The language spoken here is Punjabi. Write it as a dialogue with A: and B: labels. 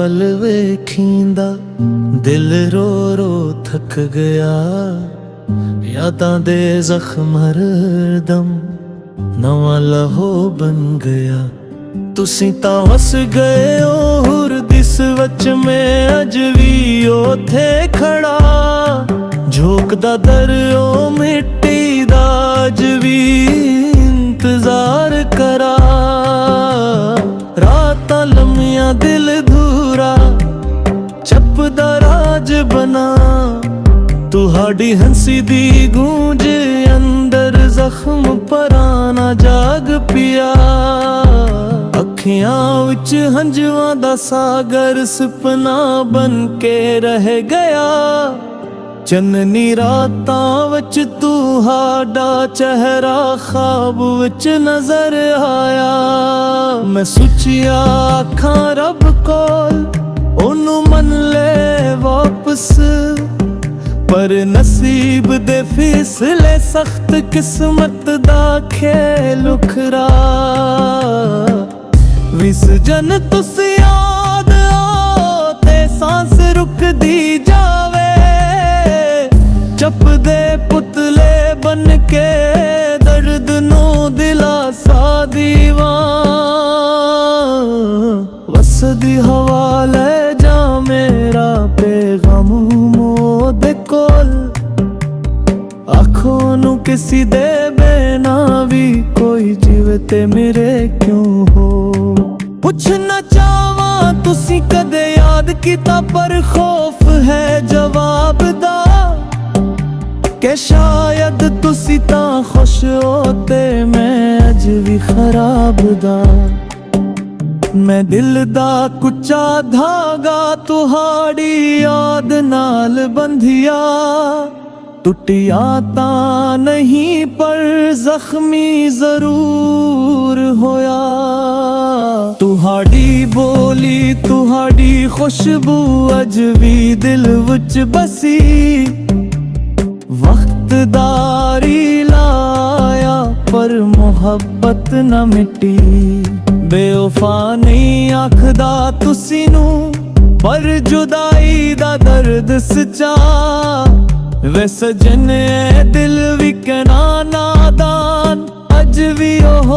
A: ਵੱਲ ਵੇਖੀਂਦਾ ਦਿਲ ਰੋ ਰੋ ਥੱਕ ਗਿਆ। ਯਾਦਾਂ ਦੇ ਜ਼ਖਮ ਹਰਦਮ ਨਵਾਂ ਲਹੂ ਬਣ ਗਿਆ। ਤੁਸੀਂ ਤਾਂ ਵਸ ਗਏ ਓ ਹੁਰਦਿਸ ਵਿੱਚ, ਮੈਂ ਅਜ ਵੀ ਉੱਥੇ ਖੜਾ। ਝੋਕਦਾ ਦਰ ਓ ਮਿੱਟੀ ਦਾ ਅਜ ਵੀ ਇੰਤਜ਼ਾਰ ਕਰਾਂ। ਰਾਤਾਂ ਲੰਮੀਆਂ ਦਿਲ ਧੂਰਾ ਚੱਪਦਾ ਰਾਜ ਬਣਾ। ਤੁਹਾਡੀ ਹੰਸੀ ਦੀ ਗੂੰਜ ਅੰਦਰ ਜ਼ਖਮ ਪਰਾਨਾ ਜਾਗ ਪਿਆ। ਅੱਖੀਆਂ ਵਿੱਚ ਹੰਝੂਆਂ ਦਾ ਸਾਗਰ ਸੁਪਨਾ ਬਣ ਕੇ ਰਹਿ ਗਿਆ। ਚੰਨਨੀ ਰਾਤਾਂ ਵਿੱਚ ਤੁਹਾਡਾ ਚਿਹਰਾ ਖਾਬ ਵਿੱਚ ਨਜ਼ਰ ਆਇਆ। ਮੈਂ ਸੋਚਿਆ ਅੱਖਾਂ ਰੱਬ ਕੋਲ ਉਹਨੂੰ ਮੰਨ ਲੈ ਵਾਪਸ, ਪਰ ਨਸੀਬ ਦੇ ਫੈਸਲੇ ਸਖਤ, ਕਿਸਮਤ ਦਾ ਖੇਲ ਉਖਰਾ। ਵਿਸਜਨ ਤੁਸੀਂ ਯਾਦ ਆਓ ਤੇ ਸਾਂਸ ਰੁਕਦੀ ਜਾਵੇ। ਚੱਪਦੇ ਪੁਤਲੇ ਬਨ ਕੇ ਦਰਦ ਨੂੰ ਦਿਲਾਸਾ ਦੀਵਾਂ। ਵਸਦੀ ਹਵਾ ਲੈ ਜਾ ਮੇਰਾ ਪੈਗਾਮ ਮੋਦੇ ਕੋਲ। ਆਖੋ ਨੂੰ ਕਿਸੀ ਦੇ ਬਿਨਾ ਵੀ ਕੋਈ ਜੀਵੇ ਤੇ ਮੇਰੇ ਕਿਉਂ ਹੋ। ਪੁੱਛਣਾ ਚਾਹਾਂ ਤੁਸੀਂ ਕਦੇ ਯਾਦ ਕੀਤਾ, ਪਰ ਖੌਫ ਹੈ ਜਵਾਬ ਦਾ। ਕਿ ਸ਼ਾਇਦ ਤੁਸੀਂ ਤਾਂ ਖੁਸ਼ ਹੋ ਤੇ ਮੈਂ ਅਜ ਵੀ ਖਰਾਬ ਦਾ। ਮੈਂ ਦਿਲ ਦਾ ਕੁੱਚਾ ਧਾਗਾ ਤੁਹਾਡੀ ਯਾਦ ਨਾਲ ਬੰਧਿਆ। ਟੁੱਟਿਆ ਤਾਂ ਨਹੀਂ ਪਰ ਜ਼ਖਮੀ ਜ਼ਰੂਰ ਹੋਇਆ। ਤੁਹਾਡੀ ਬੋਲੀ ਤੁਹਾਡੀ ਖੁਸ਼ਬੂ ਅਜ ਵੀ ਦਿਲ ਵਿੱਚ ਬਸੀ। ਵਕਤ ਦਾਰੀ ਲਾਇਆ ਪਰ ਮੁਹੱਬਤ ਨਾ ਮਿਟੀ। ਬੇਵਫਾ ਨਹੀਂ ਆਖਦਾ ਤੁਸੀਂ ਨੂੰ, ਪਰ ਜੁਦਾਈ ਦਾ ਦਰਦ ਸੱਚਾ। ਵੇ ਸਜਣ ਦਿਲ ਵੀ ਕਹਿਣਾ ਨਾਦਾਨ ਅਜ ਵੀ ਉਹ